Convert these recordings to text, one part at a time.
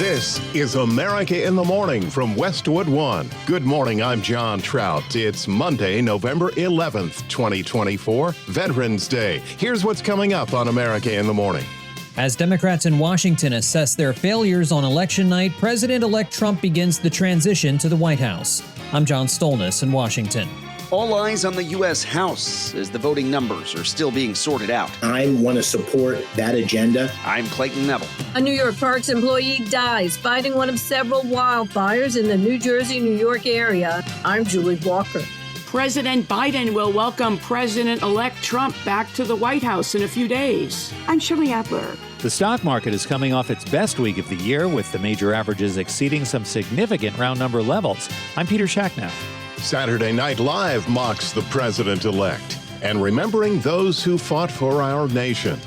This is America in the Morning from Westwood One. Good morning, I'm John Trout. It's Monday, November 11th, 2024, Veterans Day. Here's what's coming up on America in the Morning. As Democrats in Washington assess their failures on election night, President-elect Trump begins the transition to the White House. I'm John Stolnis in Washington. All eyes on the U.S. House as the voting numbers are still being sorted out. I want to support that agenda. I'm Clayton Neville. A New York Parks employee dies fighting one of several wildfires in the New Jersey, New York area. I'm Julie Walker. President Biden will welcome President-elect Trump back to the White House in a few days. I'm Shirley Adler. The stock market is coming off its best week of the year, with the major averages exceeding some significant round number levels. I'm Peter Schacknow. Saturday Night Live mocks the president-elect and remembering those who fought for our nation.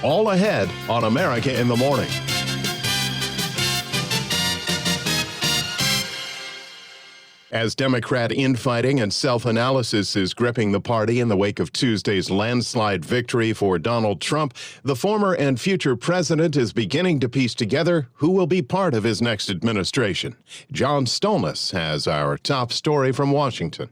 All ahead on America in the Morning. As Democrat infighting and self-analysis is gripping the party in the wake of Tuesday's landslide victory for Donald Trump, the former and future president is beginning to piece together who will be part of his next administration. John Stolnis has our top story from Washington.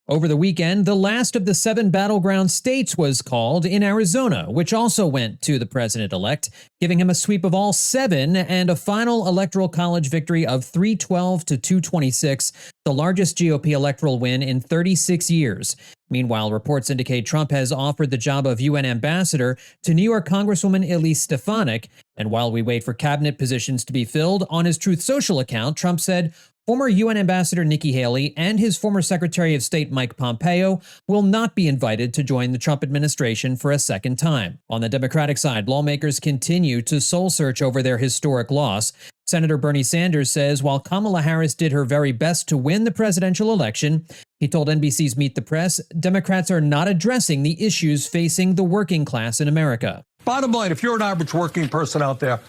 Over the weekend, the last of the 7 battleground states was called in Arizona, which also went to the president-elect, giving him a sweep of all 7 and a final electoral college victory of 312 to 226, the largest GOP electoral win in 36 years. Meanwhile, reports indicate Trump has offered the job of UN ambassador to New York Congresswoman Elise Stefanik. And while we wait for cabinet positions to be filled, on his Truth Social account, Trump said, former UN Ambassador Nikki Haley and his former Secretary of State Mike Pompeo will not be invited to join the Trump administration for a second time. On the Democratic side, lawmakers continue to soul search over their historic loss. Senator Bernie Sanders says while Kamala Harris did her very best to win the presidential election, he told NBC's Meet the Press, Democrats are not addressing the issues facing the working class in America. Bottom line, if you're an average working person out there,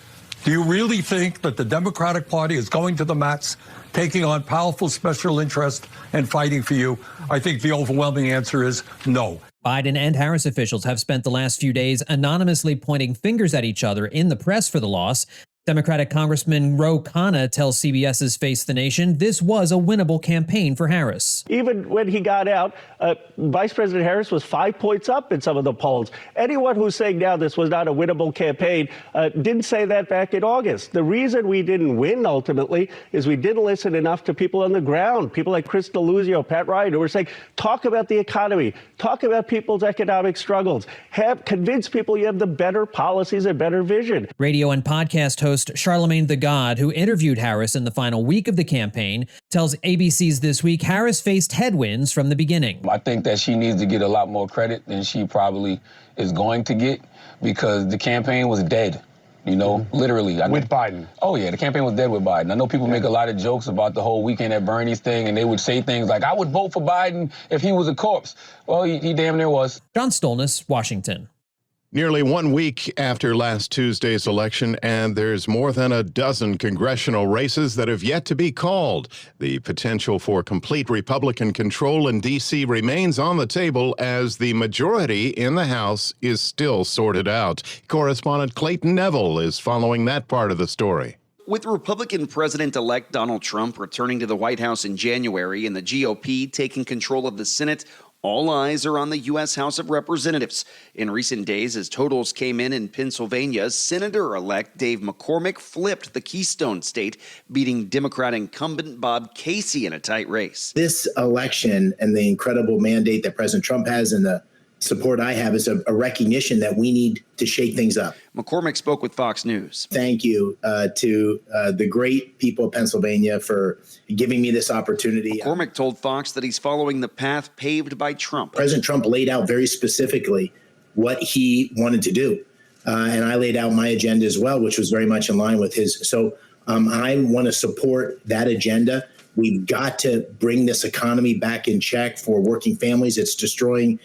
do you really think that the Democratic Party is going to the mats, taking on powerful special interests and fighting for you? I think the overwhelming answer is no. Biden and Harris officials have spent the last few days anonymously pointing fingers at each other in the press for the loss. Democratic Congressman Ro Khanna tells CBS's Face the Nation this was a winnable campaign for Harris. Even when he got out, Vice President Harris was 5 points up in some of the polls. Anyone who's saying now this was not a winnable campaign didn't say that back in August. The reason we didn't win ultimately is we didn't listen enough to people on the ground, people like Chris Deluzio, Pat Ryan, who were saying, talk about the economy, talk about people's economic struggles, convince people you have the better policies and better vision. Radio and podcast host Charlemagne the God, who interviewed Harris in the final week of the campaign, tells ABC's This Week Harris faced headwinds from the beginning. I think that she needs to get a lot more credit than she probably is going to get because the campaign was dead, literally. With Biden? Oh, yeah, the campaign was dead with Biden. I know people make a lot of jokes about the whole Weekend at Bernie's thing, and they would say things like, I would vote for Biden if he was a corpse. Well, he damn near was. John Stolnis, Washington. Nearly 1 week after last Tuesday's election, and there's more than a dozen congressional races that have yet to be called. The potential for complete Republican control in D.C. remains on the table as the majority in the House is still sorted out. Correspondent Clayton Neville is following that part of the story. With Republican President-elect Donald Trump returning to the White House in January and the GOP taking control of the Senate, all eyes are on the U.S. House of Representatives. In recent days, as totals came in Pennsylvania, Senator-elect Dave McCormick flipped the Keystone State, beating Democrat incumbent Bob Casey in a tight race. This election and the incredible mandate that President Trump has and the support I have is a recognition that we need to shake things up. McCormick spoke with Fox News. Thank you to the great people of Pennsylvania for giving me this opportunity. McCormick told Fox that he's following the path paved by Trump. President Trump laid out very specifically what he wanted to do. And I laid out my agenda as well, which was very much in line with his. So I want to support that agenda. We've got to bring this economy back in check for working families. It's destroying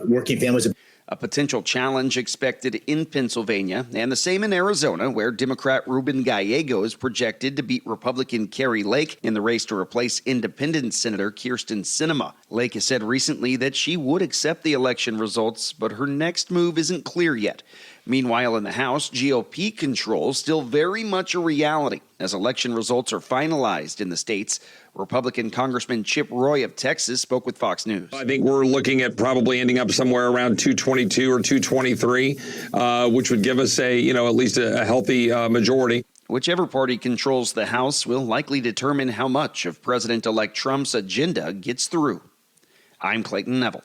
working families. A potential challenge expected in Pennsylvania and the same in Arizona, where Democrat Ruben Gallego is projected to beat Republican Kari Lake in the race to replace independent Senator Kyrsten Sinema. Lake has said recently that she would accept the election results, but her next move isn't clear yet. Meanwhile, in the House, GOP control still very much a reality as election results are finalized in the states. Republican Congressman Chip Roy of Texas spoke with Fox News. I think we're looking at probably ending up somewhere around 222 or 223, which would give us at least a healthy majority. Whichever party controls the House will likely determine how much of President-elect Trump's agenda gets through. I'm Clayton Neville.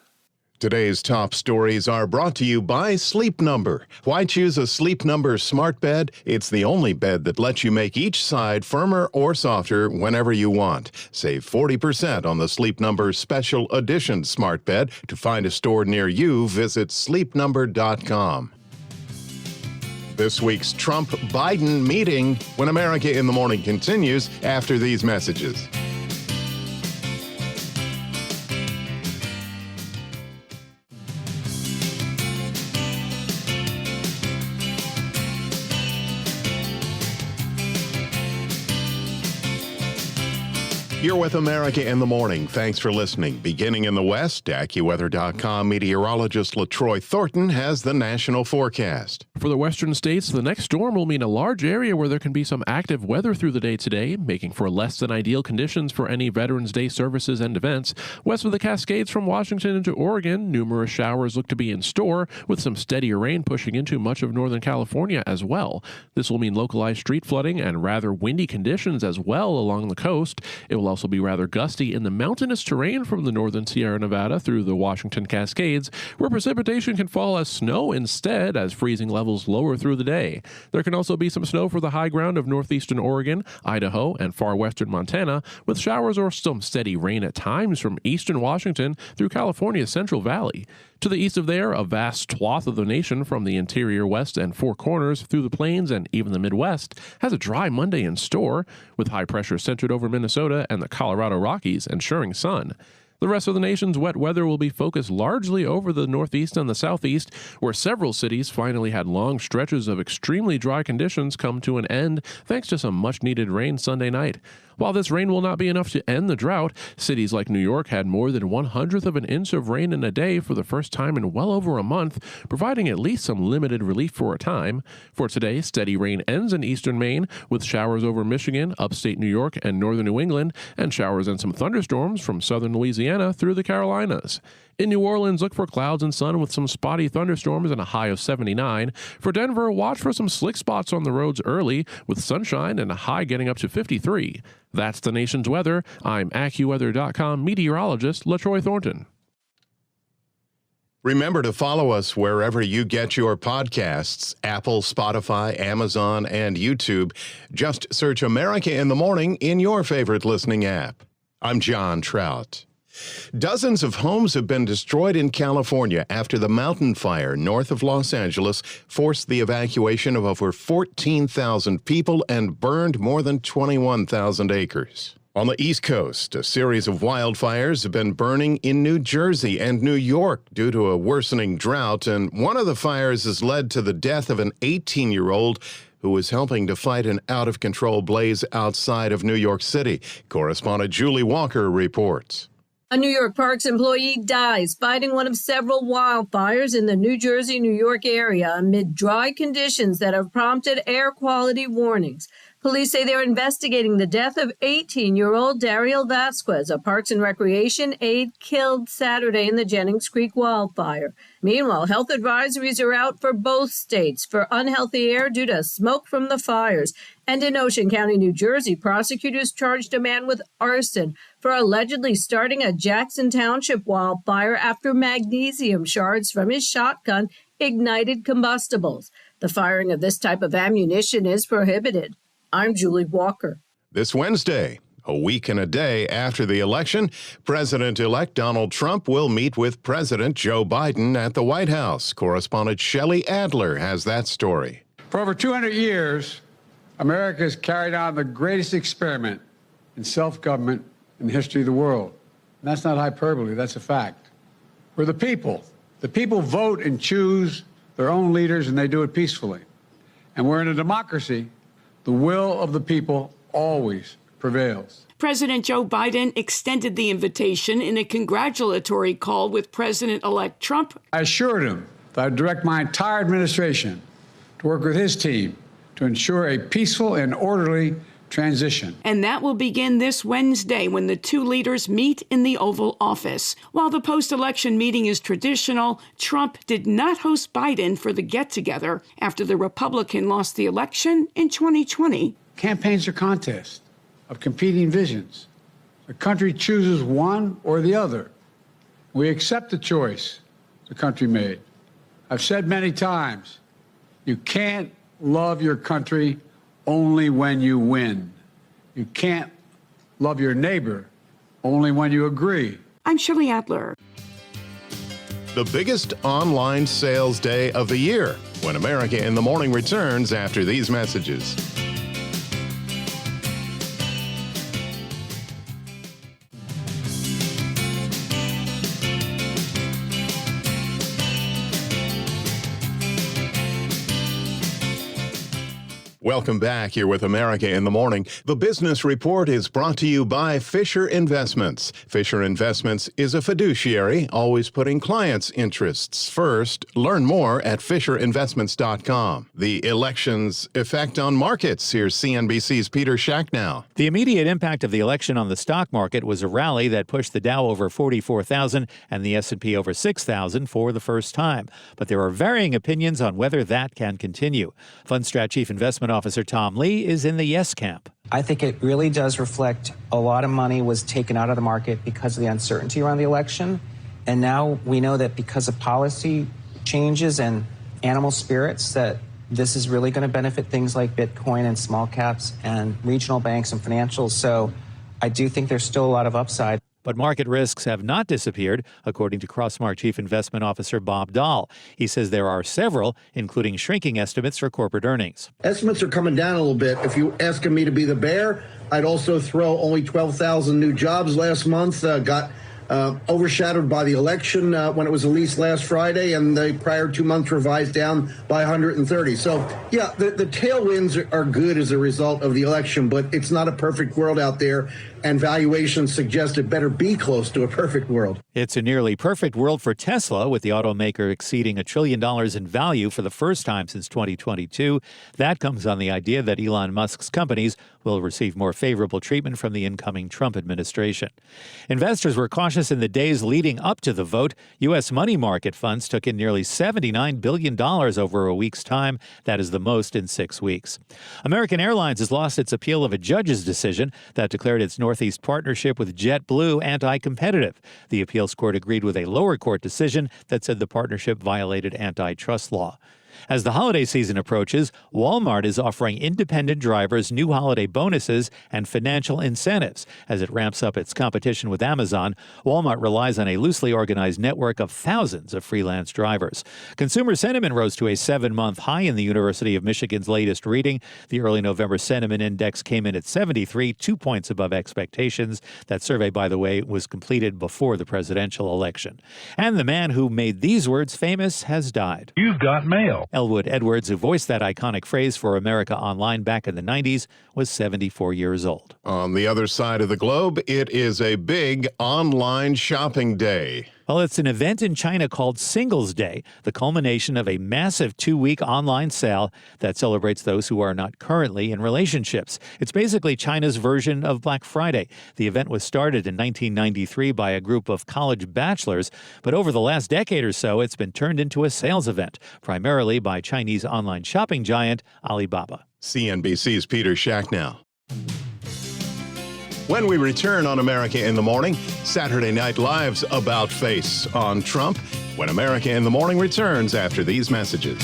Today's top stories are brought to you by Sleep Number. Why choose a Sleep Number smart bed? It's the only bed that lets you make each side firmer or softer whenever you want. Save 40% on the Sleep Number Special Edition smart bed. To find a store near you, visit sleepnumber.com. This week's Trump-Biden meeting when America in the Morning continues after these messages. You're with America in the Morning. Thanks for listening. Beginning in the West, AccuWeather.com meteorologist LaTroy Thornton has the national forecast. For the western states, the next storm will mean a large area where there can be some active weather through the day today, making for less than ideal conditions for any Veterans Day services and events. West of the Cascades from Washington into Oregon, numerous showers look to be in store, with some steadier rain pushing into much of Northern California as well. This will mean localized street flooding and rather windy conditions as well along the coast. It will also be rather gusty in the mountainous terrain from the northern Sierra Nevada through the Washington Cascades, where precipitation can fall as snow instead as freezing levels lower through the day. There can also be some snow for the high ground of northeastern Oregon, Idaho, and far western Montana, with showers or some steady rain at times from eastern Washington through California's Central Valley. To the east of there, a vast swath of the nation from the interior west and four corners through the plains and even the Midwest has a dry Monday in store, with high pressure centered over Minnesota and the Colorado Rockies ensuring sun. The rest of the nation's wet weather will be focused largely over the northeast and the southeast, where several cities finally had long stretches of extremely dry conditions come to an end thanks to some much-needed rain Sunday night. While this rain will not be enough to end the drought, cities like New York had more than 1/100th of an inch of rain in a day for the first time in well over a month, providing at least some limited relief for a time. For today, steady rain ends in eastern Maine, with showers over Michigan, upstate New York, and northern New England, and showers and some thunderstorms from southern Louisiana through the Carolinas. In New Orleans, look for clouds and sun with some spotty thunderstorms and a high of 79. For Denver, watch for some slick spots on the roads early, with sunshine and a high getting up to 53. That's the nation's weather. I'm AccuWeather.com meteorologist LaTroy Thornton. Remember to follow us wherever you get your podcasts, Apple, Spotify, Amazon, and YouTube. Just search America in the Morning in your favorite listening app. I'm John Trout. Dozens of homes have been destroyed in California after the mountain fire north of Los Angeles forced the evacuation of over 14,000 people and burned more than 21,000 acres. On the East Coast, a series of wildfires have been burning in New Jersey and New York due to a worsening drought, and one of the fires has led to the death of an 18-year-old who was helping to fight an out-of-control blaze outside of New York City. Correspondent Julie Walker reports. A New York Parks employee dies fighting one of several wildfires in the New Jersey, New York area amid dry conditions that have prompted air quality warnings. Police say they're investigating the death of 18-year-old Dariel Vasquez, a Parks and Recreation aide killed Saturday in the Jennings Creek wildfire. Meanwhile, health advisories are out for both states for unhealthy air due to smoke from the fires. And in Ocean County, New Jersey, prosecutors charged a man with arson for allegedly starting a Jackson Township wildfire after magnesium shards from his shotgun ignited combustibles. The firing of this type of ammunition is prohibited. I'm Julie Walker. This Wednesday, a week and a day after the election, President-elect Donald Trump will meet with President Joe Biden at the White House. Correspondent Shelley Adler has that story. For over 200 years, America has carried on the greatest experiment in self-government in the history of the world. And that's not hyperbole, that's a fact. We're the people. The people vote and choose their own leaders, and they do it peacefully. And we're in a democracy. The will of the people always prevails. President Joe Biden extended the invitation in a congratulatory call with President-elect Trump. I assured him that I'd direct my entire administration to work with his team to ensure a peaceful and orderly transition. And that will begin this Wednesday when the two leaders meet in the Oval Office. While the post-election meeting is traditional, Trump did not host Biden for the get-together after the Republican lost the election in 2020. Campaigns are contests of competing visions. The country chooses one or the other. We accept the choice the country made. I've said many times, you can't love your country only when you win. You can't love your neighbor only when you agree. I'm Shirley Adler. The biggest online sales day of the year, when America in the Morning returns after these messages. Welcome back. Here with America in the Morning. The Business Report is brought to you by Fisher Investments. Fisher Investments is a fiduciary, always putting clients' interests first. Learn more at FisherInvestments.com. The election's effect on markets. Here's CNBC's Peter Schacknow. The immediate impact of the election on the stock market was a rally that pushed the Dow over 44,000 and the S&P over 6,000 for the first time. But there are varying opinions on whether that can continue. Fundstrat Chief Investment Officer Tom Lee is in the yes camp. I think it really does reflect a lot of money was taken out of the market because of the uncertainty around the election. And now we know that because of policy changes and animal spirits, that this is really going to benefit things like Bitcoin and small caps and regional banks and financials. So I do think there's still a lot of upside. But market risks have not disappeared, according to Crossmark Chief Investment Officer Bob Dahl. He says there are several, including shrinking estimates for corporate earnings. Estimates are coming down a little bit. If you asking me to be the bear, I'd also throw only 12,000 new jobs last month, got overshadowed by the election when it was released last Friday, and the prior 2 months revised down by 130. So, yeah, the tailwinds are good as a result of the election, but it's not a perfect world out there, and valuations suggest it better be close to a perfect world. It's a nearly perfect world for Tesla, with the automaker exceeding $1 trillion in value for the first time since 2022. That comes on the idea that Elon Musk's companies will receive more favorable treatment from the incoming Trump administration. Investors were cautious in the days leading up to the vote. U.S. money market funds took in nearly $79 billion over a week's time. That is the most in 6 weeks. American Airlines has lost its appeal of a judge's decision that declared its Northeast partnership with JetBlue anti-competitive. The appeals court agreed with a lower court decision that said the partnership violated antitrust law. As the holiday season approaches, Walmart is offering independent drivers new holiday bonuses and financial incentives. As it ramps up its competition with Amazon, Walmart relies on a loosely organized network of thousands of freelance drivers. Consumer sentiment rose to a 7-month high in the University of Michigan's latest reading. The early November sentiment index came in at 73, 2 points above expectations. That survey, by the way, was completed before the presidential election. And the man who made these words famous has died. You've got mail. Elwood Edwards, who voiced that iconic phrase for America Online back in the 90s, was 74 years old. On the other side of the globe, it is a big online shopping day. Well, it's an event in China called Singles Day, the culmination of a massive 2-week online sale that celebrates those who are not currently in relationships. It's basically China's version of Black Friday. The event was started in 1993 by a group of college bachelors, but over the last decade or so, it's been turned into a sales event, primarily by Chinese online shopping giant Alibaba. CNBC's Peter Schacknow. When we return on America in the Morning, Saturday Night Live's About Face on Trump, when America in the Morning returns after these messages.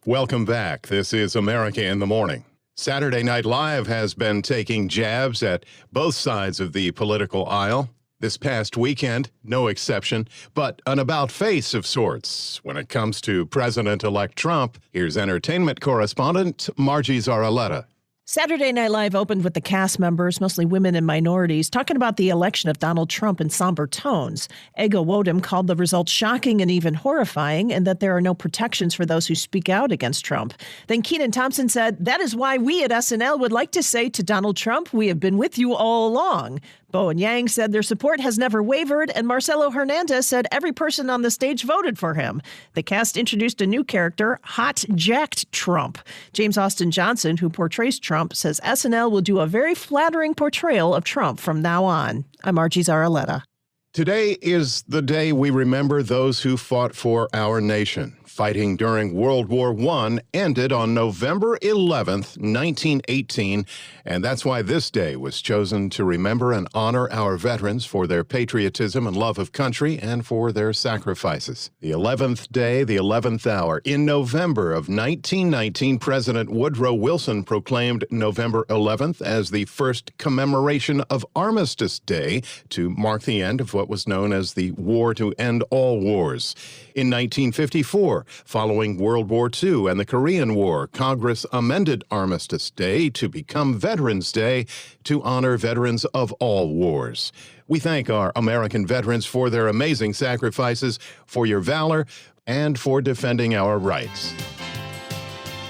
Welcome back. This is America in the Morning. Saturday Night Live has been taking jabs at both sides of the political aisle. This past weekend, no exception, but an about-face of sorts. When it comes to President-elect Trump, here's entertainment correspondent Margie Zaraletta. Saturday Night Live opened with the cast members, mostly women and minorities, talking about the election of Donald Trump in somber tones. Ego Wodem called the results shocking and even horrifying, and that there are no protections for those who speak out against Trump. Then Kenan Thompson said, "That is why we at SNL would like to say to Donald Trump, we have been with you all along." Bo and Yang said their support has never wavered, and Marcelo Hernandez said every person on the stage voted for him. The cast introduced a new character, Hot Jacked Trump. James Austin Johnson, who portrays Trump, says SNL will do a very flattering portrayal of Trump from now on. I'm Margie Zaraletta. Today is the day we remember those who fought for our nation. Fighting during World War I ended on November 11th, 1918, and that's why this day was chosen to remember and honor our veterans for their patriotism and love of country and for their sacrifices. The 11th day, the 11th hour. In November of 1919, President Woodrow Wilson proclaimed November 11th as the first commemoration of Armistice Day to mark the end of what was known as the War to End All Wars. In 1954, following World War II and the Korean War, Congress amended Armistice Day to become Veterans Day to honor veterans of all wars. We thank our American veterans for their amazing sacrifices, for your valor, and for defending our rights.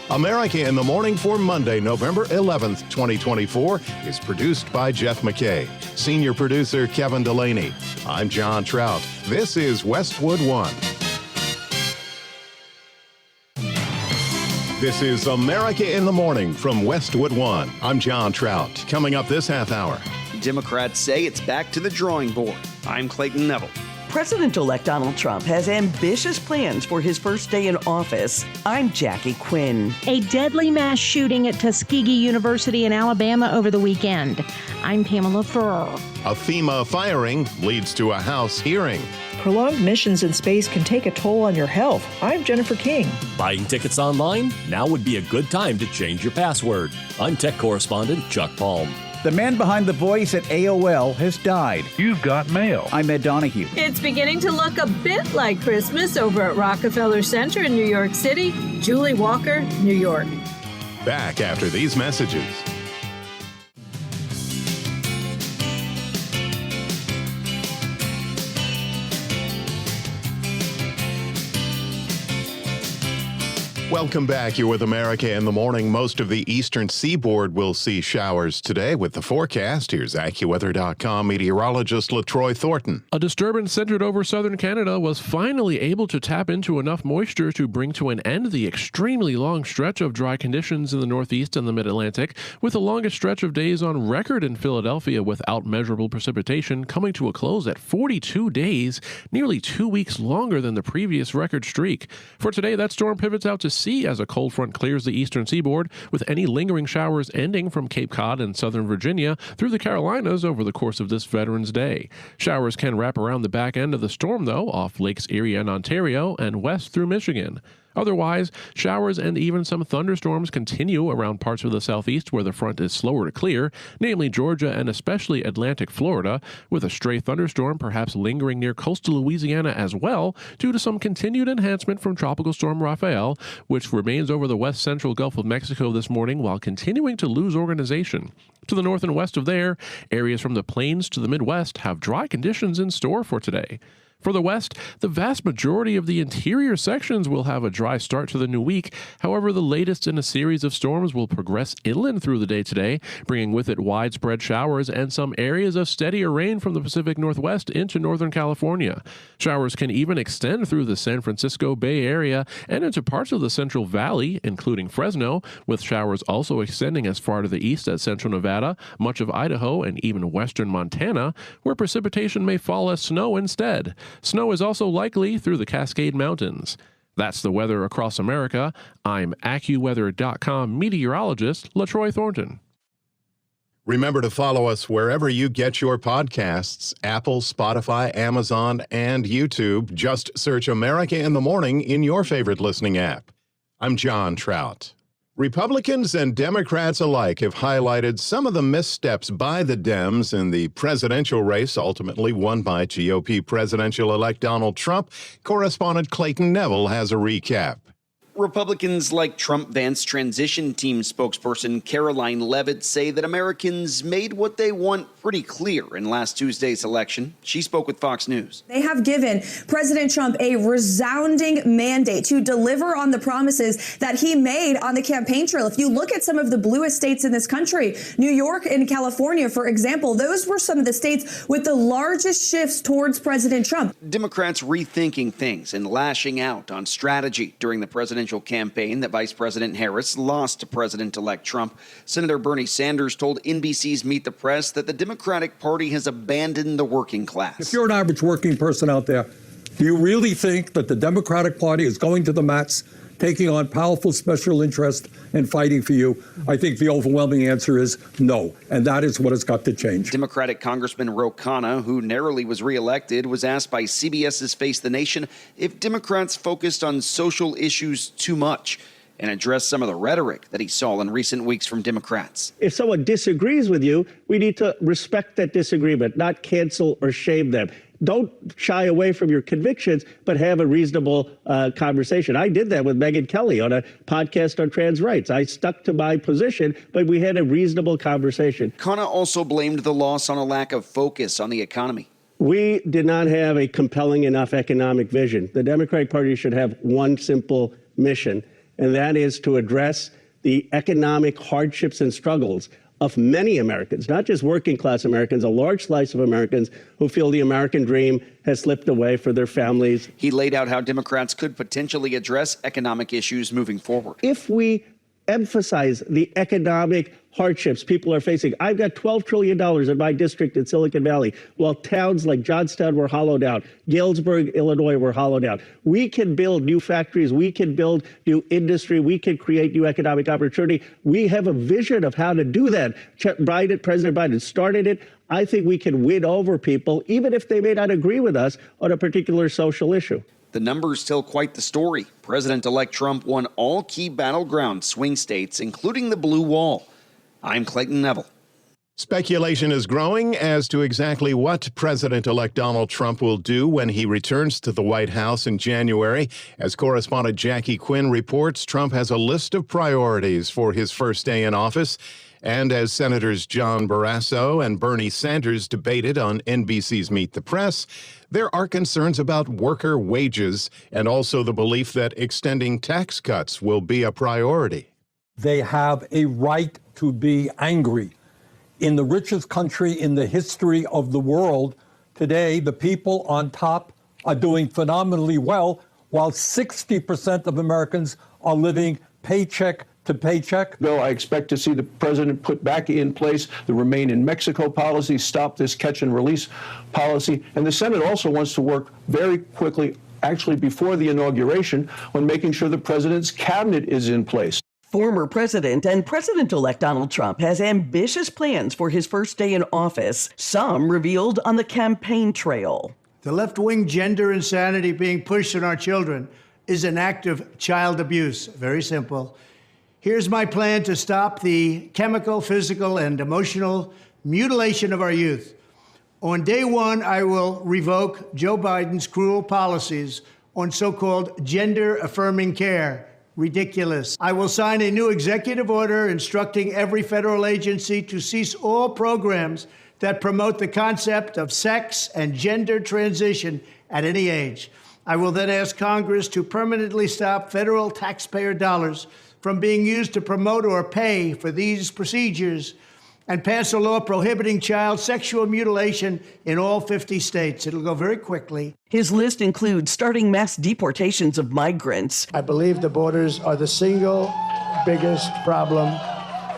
America in the Morning for Monday, November 11th, 2024 is produced by Jeff McKay. Senior producer Kevin Delaney. I'm John Trout. This is Westwood One. This is America in the Morning from Westwood One. I'm John Trout. Coming up this half hour. Democrats say it's back to the drawing board. I'm Clayton Neville. President-elect Donald Trump has ambitious plans for his first day in office. I'm Jackie Quinn. A deadly mass shooting at Tuskegee University in Alabama over the weekend. I'm Pamela Furr. A FEMA firing leads to a House hearing. Prolonged missions in space can take a toll on your health. I'm Jennifer King. Buying tickets online? Now would be a good time to change your password. I'm tech correspondent Chuck Palm. The man behind the voice at AOL has died. You've got mail. I'm Ed Donahue. It's beginning to look a bit like Christmas over at Rockefeller Center in New York City. Julie Walker, New York. Back after these messages. Welcome back. You're with America in the Morning. Most of the eastern seaboard will see showers today. With the forecast, here's AccuWeather.com meteorologist LaTroy Thornton. A disturbance centered over southern Canada was finally able to tap into enough moisture to bring to an end the extremely long stretch of dry conditions in the Northeast and the Mid-Atlantic, with the longest stretch of days on record in Philadelphia without measurable precipitation coming to a close at 42 days, nearly 2 weeks longer than the previous record streak. For today, that storm pivots out to sea as a cold front clears the eastern seaboard, with any lingering showers ending from Cape Cod and southern Virginia through the Carolinas over the course of this Veterans Day. Showers can wrap around the back end of the storm, though, off Lakes Erie and Ontario and west through Michigan. Otherwise, showers and even some thunderstorms continue around parts of the southeast where the front is slower to clear, namely Georgia and especially Atlantic Florida, with a stray thunderstorm perhaps lingering near coastal Louisiana as well due to some continued enhancement from Tropical Storm Rafael, which remains over the west central Gulf of Mexico this morning while continuing to lose organization. To the north and west of there, areas from the plains to the Midwest have dry conditions in store for today. For the west, the vast majority of the interior sections will have a dry start to the new week. However, the latest in a series of storms will progress inland through the day today, bringing with it widespread showers and some areas of steadier rain from the Pacific Northwest into Northern California. Showers can even extend through the San Francisco Bay Area and into parts of the Central Valley, including Fresno, with showers also extending as far to the east as central Nevada, much of Idaho, and even western Montana, where precipitation may fall as snow instead. Snow is also likely through the Cascade Mountains. That's the weather across America. I'm AccuWeather.com meteorologist LaTroy Thornton. Remember to follow us wherever you get your podcasts, Apple, Spotify, Amazon, and YouTube. Just search America in the Morning in your favorite listening app. I'm John Trout. Republicans and Democrats alike have highlighted some of the missteps by the Dems in the presidential race, ultimately won by GOP presidential-elect Donald Trump. Correspondent Clayton Neville has a recap. Republicans like Trump-Vance transition team spokesperson Caroline Leavitt say that Americans made what they want pretty clear in last Tuesday's election. She spoke with Fox News. They have given President Trump a resounding mandate to deliver on the promises that he made on the campaign trail. If you look at some of the bluest states in this country, New York and California, for example, those were some of the states with the largest shifts towards President Trump. Democrats rethinking things and lashing out on strategy during the presidential campaign that Vice President Harris lost to President-elect Trump. Senator Bernie Sanders told NBC's Meet the Press that the Democratic Party has abandoned the working class. If you're an average working person out there, do you really think that the Democratic Party is going to the mats, taking on powerful special interests and fighting for you? I think the overwhelming answer is no, and that is what has got to change. Democratic Congressman Ro Khanna, who narrowly was reelected, was asked by CBS's Face the Nation if Democrats focused on social issues too much and addressed some of the rhetoric that he saw in recent weeks from Democrats. If someone disagrees with you, we need to respect that disagreement, not cancel or shame them. Don't shy away from your convictions, but have a reasonable conversation. I did that with Megyn Kelly on a podcast on trans rights. I stuck to my position, but we had a reasonable conversation. Khanna also blamed the loss on a lack of focus on the economy. We did not have a compelling enough economic vision. The Democratic Party should have one simple mission, and that is to address the economic hardships and struggles of many Americans, not just working class Americans, a large slice of Americans who feel the American dream has slipped away for their families. He laid out how Democrats could potentially address economic issues moving forward. If we emphasize the economic hardships people are facing. I've got $12 trillion in my district in Silicon Valley, while towns like Johnstown were hollowed out, Galesburg, Illinois were hollowed out. We can build new factories. We can build new industry. We can create new economic opportunity. We have a vision of how to do that. President Biden started it. I think we can win over people, even if they may not agree with us on a particular social issue. The numbers tell quite the story. President-elect Trump won all key battleground swing states, including the Blue Wall. I'm Clayton Neville. Speculation is growing as to exactly what President-elect Donald Trump will do when he returns to the White House in January. As correspondent Jackie Quinn reports, Trump has a list of priorities for his first day in office. And as Senators John Barrasso and Bernie Sanders debated on NBC's Meet the Press, there are concerns about worker wages and also the belief that extending tax cuts will be a priority. They have a right to be angry. In the richest country in the history of the world, today the people on top are doing phenomenally well, while 60% of Americans are living paycheck to paycheck. Bill, I expect to see the president put back in place the Remain in Mexico policy, stop this catch and release policy. And the Senate also wants to work very quickly, actually before the inauguration, on making sure the president's cabinet is in place. Former president and President-elect Donald Trump has ambitious plans for his first day in office, some revealed on the campaign trail. The left-wing gender insanity being pushed on our children is an act of child abuse. Very simple. Here's my plan to stop the chemical, physical, and emotional mutilation of our youth. On day one, I will revoke Joe Biden's cruel policies on so-called gender-affirming care. Ridiculous. I will sign a new executive order instructing every federal agency to cease all programs that promote the concept of sex and gender transition at any age. I will then ask Congress to permanently stop federal taxpayer dollars from being used to promote or pay for these procedures and pass a law prohibiting child sexual mutilation in all 50 states. It'll go very quickly. His list includes starting mass deportations of migrants. I believe the borders are the single biggest problem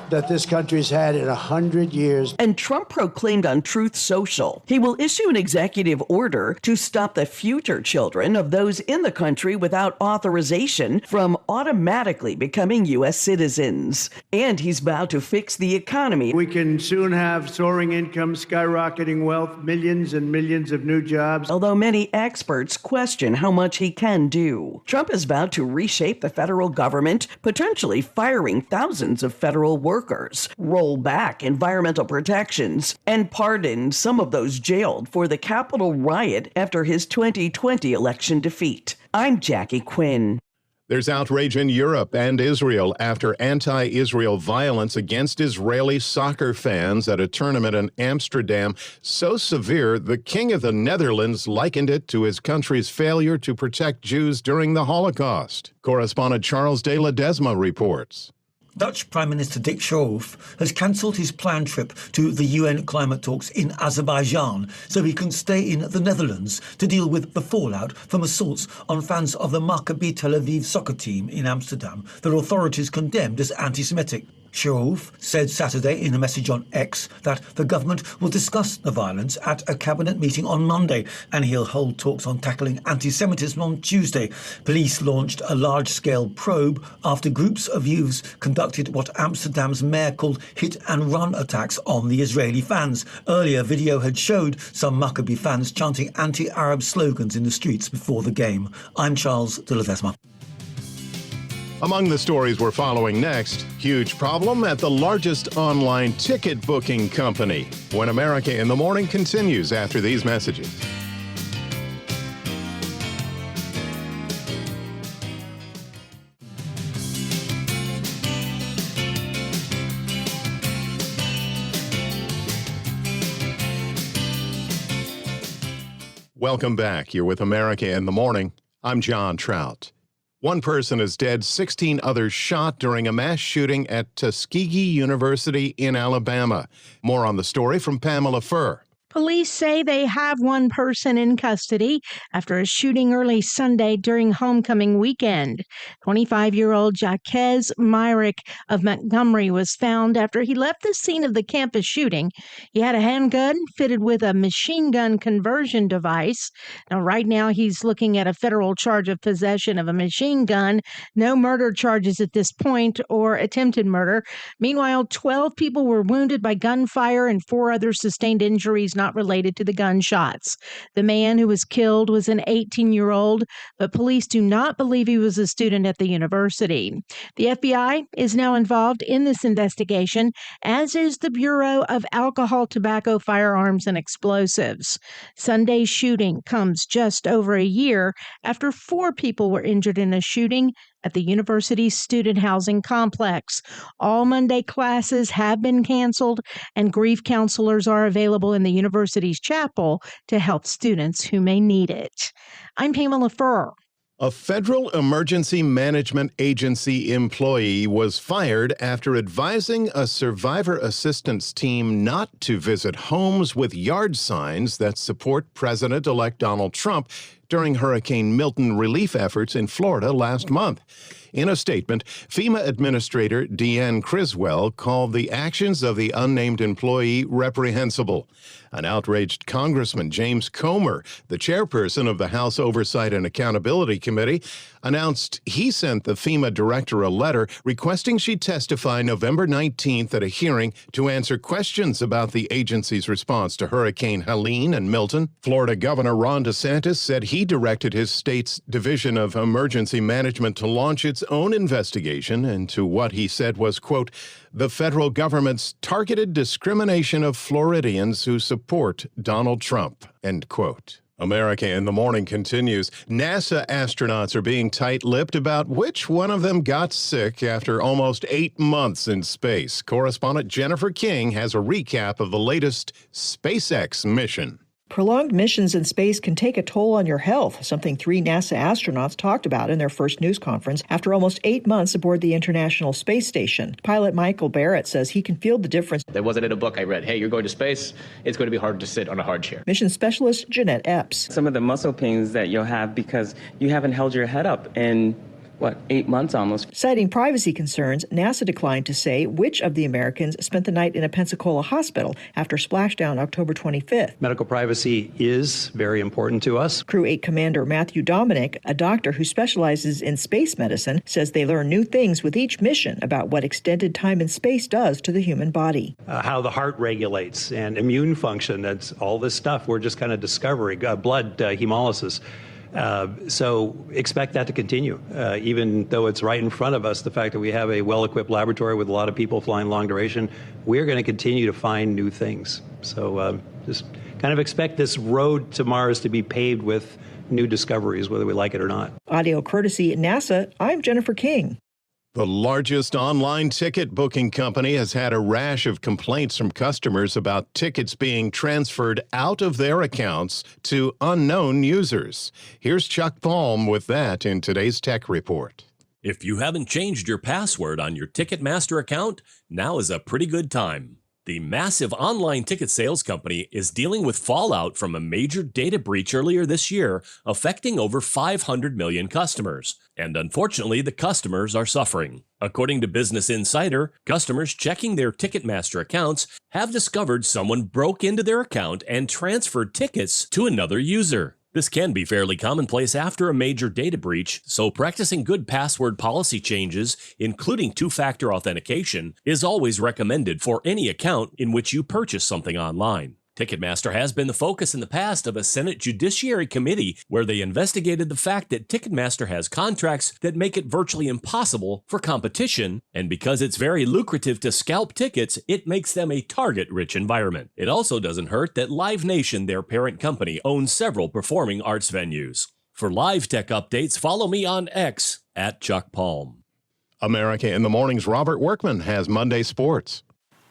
that this country's had in 100 years. And Trump proclaimed on Truth Social he will issue an executive order to stop the future children of those in the country without authorization from automatically becoming U.S. citizens. And he's vowed to fix the economy. We can soon have soaring incomes, skyrocketing wealth, millions and millions of new jobs. Although many experts question how much he can do. Trump has vowed to reshape the federal government, potentially firing thousands of federal workers, roll back environmental protections, and pardon some of those jailed for the Capitol riot after his 2020 election defeat. I'm Jackie Quinn. There's outrage in Europe and Israel after anti-Israel violence against Israeli soccer fans at a tournament in Amsterdam so severe the King of the Netherlands likened it to his country's failure to protect Jews during the Holocaust. Correspondent Charles de Ledesma reports. Dutch Prime Minister Dick Schoof has cancelled his planned trip to the UN climate talks in Azerbaijan so he can stay in the Netherlands to deal with the fallout from assaults on fans of the Maccabi Tel Aviv soccer team in Amsterdam that authorities condemned as anti-Semitic. Schoof said Saturday in a message on X that the government will discuss the violence at a cabinet meeting on Monday, and he'll hold talks on tackling anti-Semitism on Tuesday. Police launched a large-scale probe after groups of youths conducted what Amsterdam's mayor called hit-and-run attacks on the Israeli fans. Earlier, video had showed some Maccabi fans chanting anti-Arab slogans in the streets before the game. I'm Charles de Ledesma. Among the stories we're following next, huge problem at the largest online ticket booking company. When America in the Morning continues after these messages. Welcome back. You're with America in the Morning. I'm John Trout. One person is dead, 16 others shot during a mass shooting at Tuskegee University in Alabama. More on the story from Pamela Furr. Police say they have one person in custody after a shooting early Sunday during homecoming weekend. 25-year-old Jaquez Myrick of Montgomery was found after he left the scene of the campus shooting. He had a handgun fitted with a machine gun conversion device. Now, right now, he's looking at a federal charge of possession of a machine gun. No murder charges at this point or attempted murder. Meanwhile, 12 people were wounded by gunfire and 4 others sustained injuries not related to the gunshots. The man who was killed was an 18-year-old, but police do not believe he was a student at the university. The FBI is now involved in this investigation, as is the Bureau of Alcohol, Tobacco, Firearms, and Explosives. Sunday's shooting comes just over a year after 4 people were injured in a shooting at the university's student housing complex. All Monday classes have been canceled, and grief counselors are available in the university's chapel to help students who may need it. I'm Pamela Furr. A Federal Emergency Management Agency employee was fired after advising a survivor assistance team not to visit homes with yard signs that support President-elect Donald Trump during Hurricane Milton relief efforts in Florida last month. In a statement, FEMA Administrator Deanne Criswell called the actions of the unnamed employee reprehensible. An outraged Congressman James Comer, the chairperson of the House Oversight and Accountability Committee, announced he sent the FEMA director a letter requesting she testify November 19th at a hearing to answer questions about the agency's response to Hurricane Helene and Milton. Florida Governor Ron DeSantis said he directed his state's Division of Emergency Management to launch its own investigation into what he said was, quote, the federal government's targeted discrimination of Floridians who support Donald Trump, end quote. America in the Morning continues. NASA astronauts are being tight-lipped about which one of them got sick after almost 8 months in space. Correspondent Jennifer King has a recap of the latest SpaceX mission. Prolonged missions in space can take a toll on your health, something 3 NASA astronauts talked about in their first news conference after almost 8 months aboard the International Space Station. Pilot Michael Barrett says he can feel the difference. There wasn't in a book I read, hey, you're going to space, it's going to be hard to sit on a hard chair. Mission specialist Jeanette Epps. Some of the muscle pains that you'll have because you haven't held your head up in 8 months almost. Citing privacy concerns, NASA declined to say which of the Americans spent the night in a Pensacola hospital after splashdown October 25th. Medical privacy is very important to us. Crew 8 Commander Matthew Dominic, a doctor who specializes in space medicine, says they learn new things with each mission about what extended time in space does to the human body. How the heart regulates and immune function, that's all this stuff we're just kind of discovering, blood hemolysis. So expect that to continue, even though it's right in front of us. The fact that we have a well-equipped laboratory with a lot of people flying long duration, we're going to continue to find new things. So just kind of expect this road to Mars to be paved with new discoveries, whether we like it or not. Audio courtesy NASA, I'm Jennifer King. The largest online ticket booking company has had a rash of complaints from customers about tickets being transferred out of their accounts to unknown users. Here's Chuck Palm with that in today's Tech Report. If you haven't changed your password on your Ticketmaster account, now is a pretty good time. The massive online ticket sales company is dealing with fallout from a major data breach earlier this year, affecting over 500 million customers. And unfortunately, the customers are suffering. According to Business Insider, customers checking their Ticketmaster accounts have discovered someone broke into their account and transferred tickets to another user. This can be fairly commonplace after a major data breach, so practicing good password policy changes, including two-factor authentication, is always recommended for any account in which you purchase something online. Ticketmaster has been the focus in the past of a Senate Judiciary Committee where they investigated the fact that Ticketmaster has contracts that make it virtually impossible for competition, and because it's very lucrative to scalp tickets, it makes them a target-rich environment. It also doesn't hurt that Live Nation, their parent company, owns several performing arts venues. For live tech updates, follow me on X @ChuckPalm. America in the Morning's Robert Workman has Monday Sports.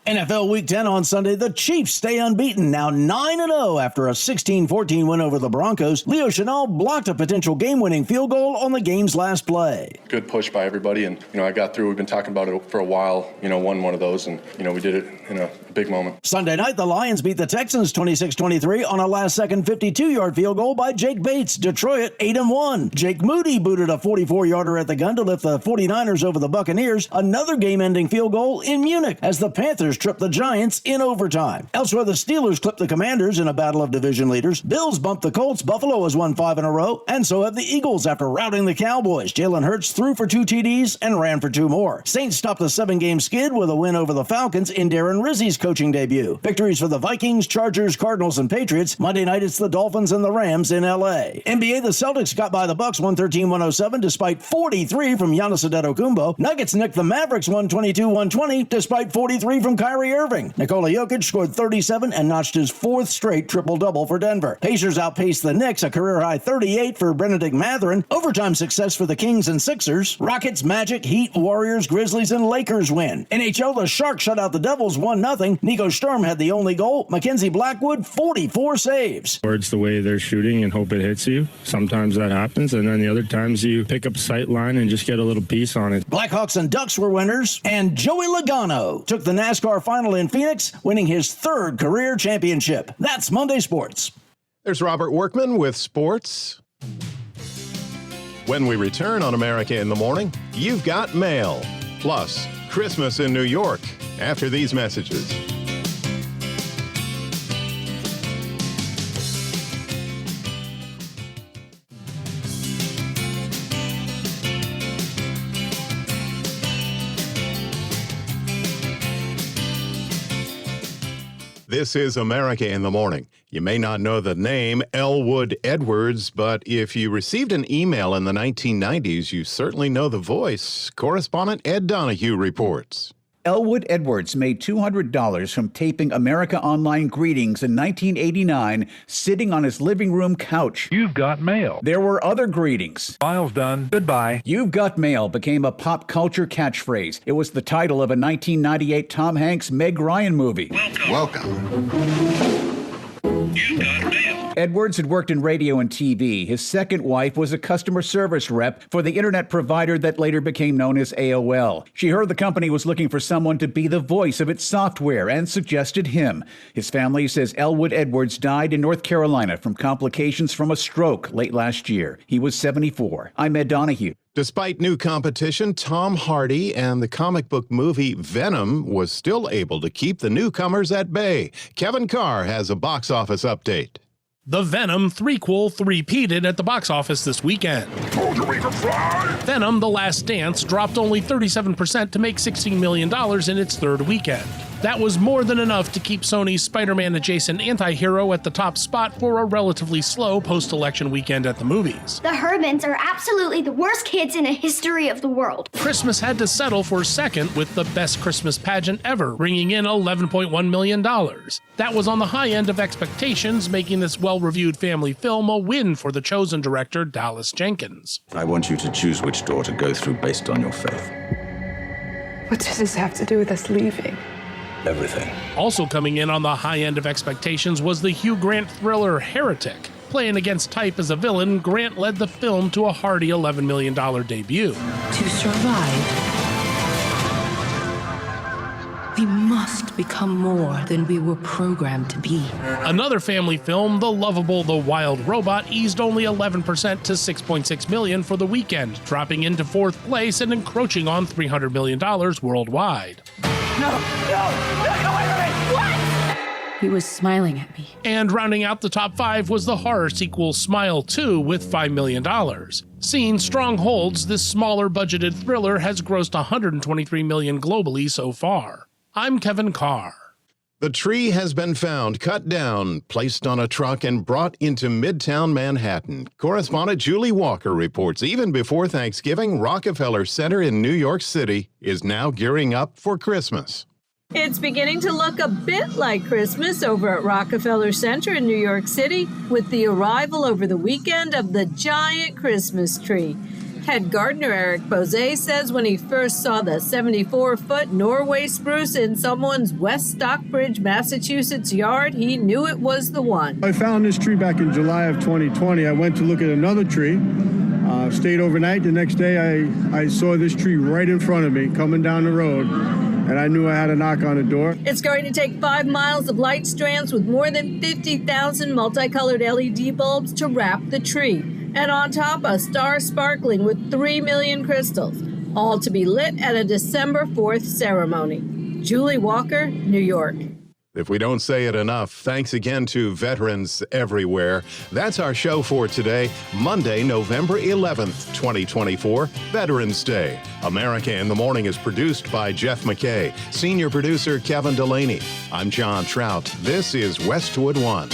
NFL Week 10 on Sunday, the Chiefs stay unbeaten, now 9-0 after a 16-14 win over the Broncos. Leo Chenal blocked a potential game-winning field goal on the game's last play. Good push by everybody, and, I got through. We've been talking about it for a while, won one of those, and, we did it in a big moment. Sunday night, the Lions beat the Texans 26-23 on a last-second 52-yard field goal by Jake Bates. Detroit 8-1. Jake Moody booted a 44-yarder at the gun to lift the 49ers over the Buccaneers. Another game-ending field goal in Munich as the Panthers tripped the Giants in overtime. Elsewhere, the Steelers clipped the Commanders in a battle of division leaders. Bills bumped the Colts. Buffalo has won 5 in a row, and so have the Eagles after routing the Cowboys. Jalen Hurts threw for 2 TDs and ran for 2 more. Saints stopped a 7-game skid with a win over the Falcons in Darren Rizzi's coaching debut. Victories for the Vikings, Chargers, Cardinals, and Patriots. Monday night, it's the Dolphins and the Rams in L.A. NBA, the Celtics got by the Bucks 113-107 despite 43 from Giannis Antetokounmpo. Nuggets nicked the Mavericks 122-120 despite 43 from Kyrie Irving. Nikola Jokic scored 37 and notched his 4th straight triple-double for Denver. Pacers outpaced the Knicks, a career-high 38 for Benedict Mathurin. Overtime success for the Kings and Sixers. Rockets, Magic, Heat, Warriors, Grizzlies, and Lakers win. NHL, the Sharks shut out the Devils 1-0. Nico Sturm had the only goal. Mackenzie Blackwood, 44 saves. Towards the way they're shooting and hope it hits you. Sometimes that happens, and then the other times you pick up sight line and just get a little piece on it. Blackhawks and Ducks were winners, and Joey Logano took the NASCAR final in Phoenix, winning his 3rd career championship. That's Monday Sports. There's Robert Workman with sports. When we return on America in the Morning, you've got mail. Plus, Christmas in New York after these messages. This is America in the Morning. You may not know the name Elwood Edwards, but if you received an email in the 1990s, you certainly know the voice. Correspondent Ed Donahue reports. Elwood Edwards made $200 from taping America Online Greetings in 1989, sitting on his living room couch. You've got mail. There were other greetings. File's done. Goodbye. You've got mail became a pop culture catchphrase. It was the title of a 1998 Tom Hanks Meg Ryan movie. Welcome. You've got mail. Edwards had worked in radio and TV. His second wife was a customer service rep for the internet provider that later became known as AOL. She heard the company was looking for someone to be the voice of its software and suggested him. His family says Elwood Edwards died in North Carolina from complications from a stroke late last year. He was 74. I'm Ed Donahue. Despite new competition, Tom Hardy and the comic book movie Venom was still able to keep the newcomers at bay. Kevin Carr has a box office update. The Venom threequel three-peated at the box office this weekend. Told you we could fly! Venom: The Last Dance dropped only 37% to make $16 million in its 3rd weekend. That was more than enough to keep Sony's Spider-Man adjacent anti-hero at the top spot for a relatively slow post-election weekend at the movies. The Herbans are absolutely the worst kids in the history of the world. Christmas had to settle for second with the best Christmas pageant ever, bringing in $11.1 million. That was on the high end of expectations, making this well-reviewed family film a win for the chosen director, Dallas Jenkins. I want you to choose which door to go through based on your faith. What does this have to do with us leaving? Everything. Also coming in on the high end of expectations was the Hugh Grant thriller Heretic. Playing against type as a villain, Grant led the film to a hearty $11 million debut. To survive, we must become more than we were programmed to be. Another family film, The Lovable, The Wild Robot, eased only 11% to $6.6 million for the weekend, dropping into fourth place and encroaching on $300 million worldwide. No, away from me! What? He was smiling at me. And rounding out the top 5 was the horror sequel Smile 2 with $5 million. Seeing strongholds, this smaller budgeted thriller has grossed $123 million globally so far. I'm Kevin Carr. The tree has been found, cut down, placed on a truck, and brought into Midtown Manhattan. Correspondent Julie Walker reports even before Thanksgiving, Rockefeller Center in New York City is now gearing up for Christmas. It's beginning to look a bit like Christmas over at Rockefeller Center in New York City with the arrival over the weekend of the giant Christmas tree. Head gardener Eric Bozé says when he first saw the 74-foot Norway spruce in someone's West Stockbridge, Massachusetts yard, he knew it was the one. I found this tree back in July of 2020. I went to look at another tree, stayed overnight. The next day I saw this tree right in front of me coming down the road, and I knew I had to knock on the door. It's going to take 5 miles of light strands with more than 50,000 multicolored LED bulbs to wrap the tree. And on top, a star sparkling with 3 million crystals, all to be lit at a December 4th ceremony. Julie Walker, New York. If we don't say it enough, thanks again to veterans everywhere. That's our show for today, Monday, November 11th, 2024, Veterans Day. America in the Morning is produced by Jeff McKay, senior producer Kevin Delaney. I'm John Trout. This is Westwood One.